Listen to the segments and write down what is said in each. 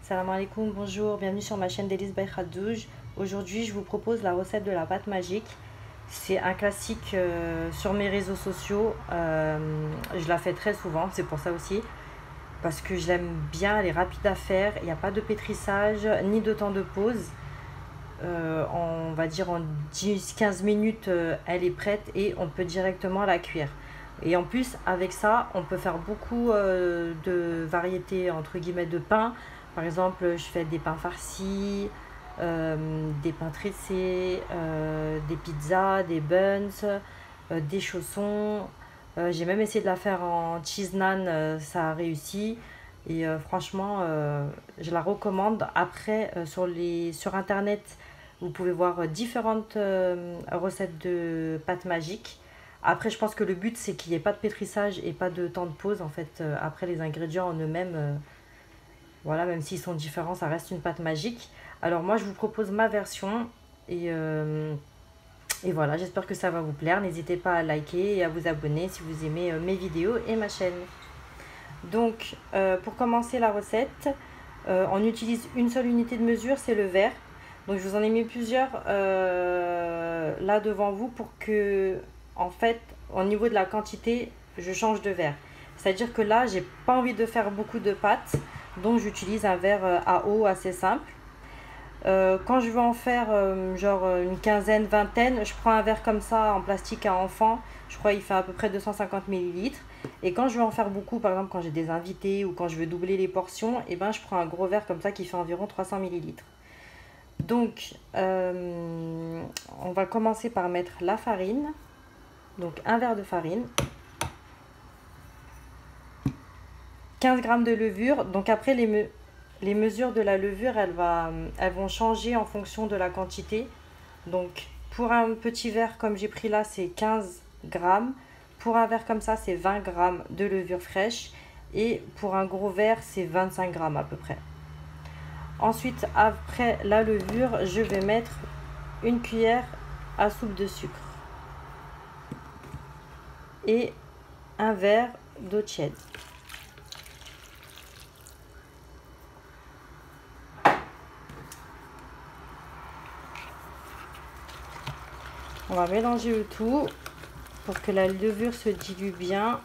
Salam alaikum, bonjour, bienvenue sur ma chaîne Délices by Khadouj. Aujourd'hui, je vous propose la recette de la pâte magique. C'est un classique sur mes réseaux sociaux. Je la fais très souvent, c'est pour ça aussi. Parce que je l'aime bien, elle est rapide à faire. Il n'y a pas de pétrissage ni de temps de pause. On va dire en 10-15 minutes, elle est prête et on peut directement la cuire. Et en plus, avec ça, on peut faire beaucoup de variétés entre guillemets de pain. Par exemple, je fais des pains farcis, des pains tressés, des pizzas, des buns, des chaussons. J'ai même essayé de la faire en cheese naan, ça a réussi. Et franchement, je la recommande. Après, sur internet, vous pouvez voir différentes recettes de pâte magique. Après, je pense que le but, c'est qu'il n'y ait pas de pétrissage et pas de temps de pause. En fait, après, les ingrédients en eux-mêmes, voilà, même s'ils sont différents, ça reste une pâte magique. Alors moi, je vous propose ma version. Et voilà, j'espère que ça va vous plaire. N'hésitez pas à liker et à vous abonner si vous aimez mes vidéos et ma chaîne. Donc, pour commencer la recette, on utilise une seule unité de mesure, c'est le verre. Donc, je vous en ai mis plusieurs là devant vous pour que, en fait, au niveau de la quantité, je change de verre. C'est-à-dire que là, j'ai pas envie de faire beaucoup de pâtes, donc j'utilise un verre à eau assez simple. Quand je veux en faire genre une quinzaine, vingtaine, je prends un verre comme ça en plastique à enfant. Je crois qu'il fait à peu près 250 millilitres. Et quand je veux en faire beaucoup, par exemple quand j'ai des invités ou quand je veux doubler les portions, et ben je prends un gros verre comme ça qui fait environ 300 millilitres. Donc on va commencer par mettre la farine. Donc un verre de farine. 15 g de levure. Donc après les mesures de la levure, elles vont changer en fonction de la quantité. Donc pour un petit verre comme j'ai pris là, c'est 15 grammes. Pour un verre comme ça, c'est 20 grammes de levure fraîche. Et pour un gros verre, c'est 25 grammes à peu près. Ensuite, après la levure, je vais mettre une cuillère à soupe de sucre. Et un verre d'eau tiède. On va mélanger le tout pour que la levure se dilue bien.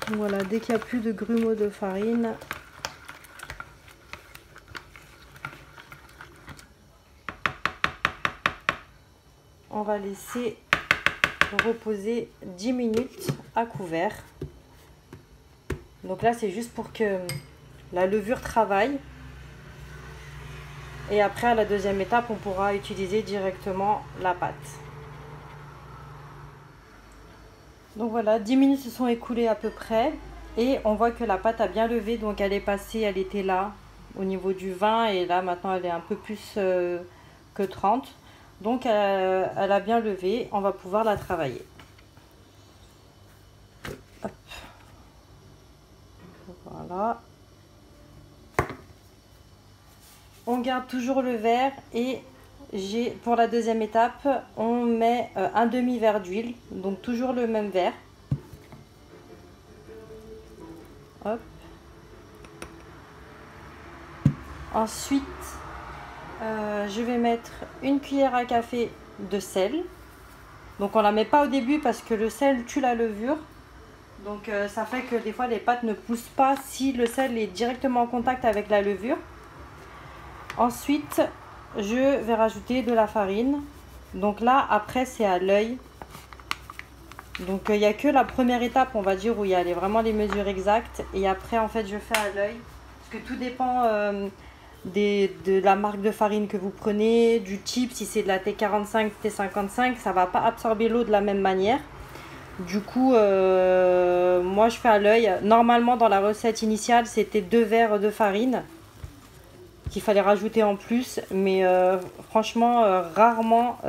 Voilà, dès qu'il n'y a plus de grumeaux de farine, on va laisser reposer 10 minutes à couvert. Donc là, c'est juste pour que la levure travaille. Et après, à la deuxième étape, on pourra utiliser directement la pâte. Donc voilà, 10 minutes se sont écoulées à peu près. Et on voit que la pâte a bien levé. Donc elle est passée, elle était là au niveau du 20. Et là, maintenant, elle est un peu plus que 30. Donc elle a bien levé. On va pouvoir la travailler. Hop. Voilà. On garde toujours le verre et pour la deuxième étape, on met un demi-verre d'huile, donc toujours le même verre. Hop. Ensuite, je vais mettre une cuillère à café de sel. Donc on la met pas au début parce que le sel tue la levure. Donc ça fait que des fois les pâtes ne poussent pas si le sel est directement en contact avec la levure. Ensuite, je vais rajouter de la farine. Donc là, après, c'est à l'œil. Donc il n'y a que la première étape, on va dire, où il y a vraiment les mesures exactes. Et après, en fait, je fais à l'œil. Parce que tout dépend de la marque de farine que vous prenez, du type, si c'est de la T45, T55, ça ne va pas absorber l'eau de la même manière. Du coup, moi, je fais à l'œil. Normalement, dans la recette initiale, c'était 2 verres de farine qu'il fallait rajouter en plus, mais franchement rarement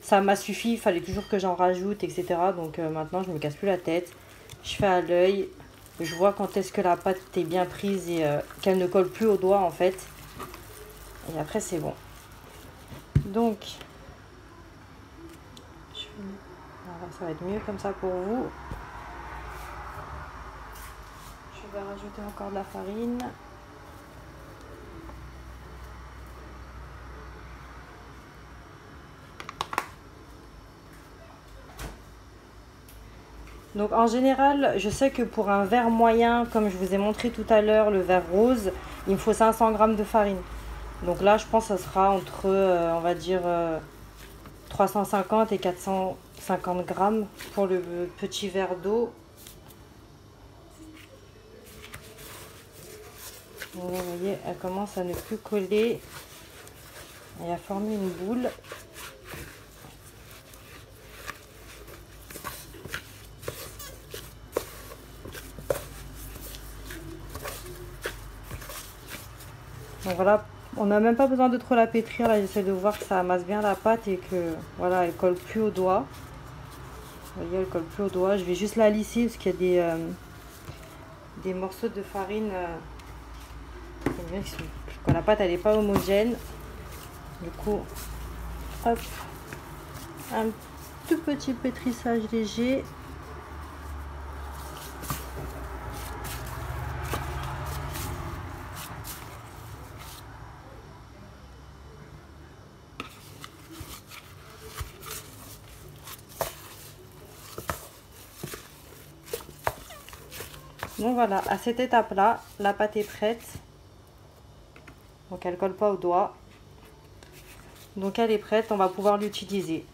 ça m'a suffi, il fallait toujours que j'en rajoute, etc. Donc maintenant je me casse plus la tête, je fais à l'œil Je vois quand est-ce que la pâte est bien prise et qu'elle ne colle plus au doigt en fait. Et après c'est bon. Donc, voilà, ça va être mieux comme ça pour vous. Je vais rajouter encore de la farine. Donc en général, je sais que pour un verre moyen, comme je vous ai montré tout à l'heure, le verre rose, il me faut 500 g de farine. Donc là, je pense que ça sera entre, on va dire, 350 et 450 grammes pour le petit verre d'eau. Vous voyez, elle commence à ne plus coller et à former une boule. Donc voilà, on n'a même pas besoin de trop la pétrir. Là, j'essaie de voir que ça amasse bien la pâte et que voilà, elle colle plus au doigt. Vous voyez, elle colle plus au doigt. Je vais juste la lisser parce qu'il y a des morceaux de farine. Quand la pâte elle n'est pas homogène. Du coup, hop, un tout petit pétrissage léger. Donc voilà, à cette étape-là, la pâte est prête. Donc elle colle pas au doigt. Donc elle est prête, on va pouvoir l'utiliser.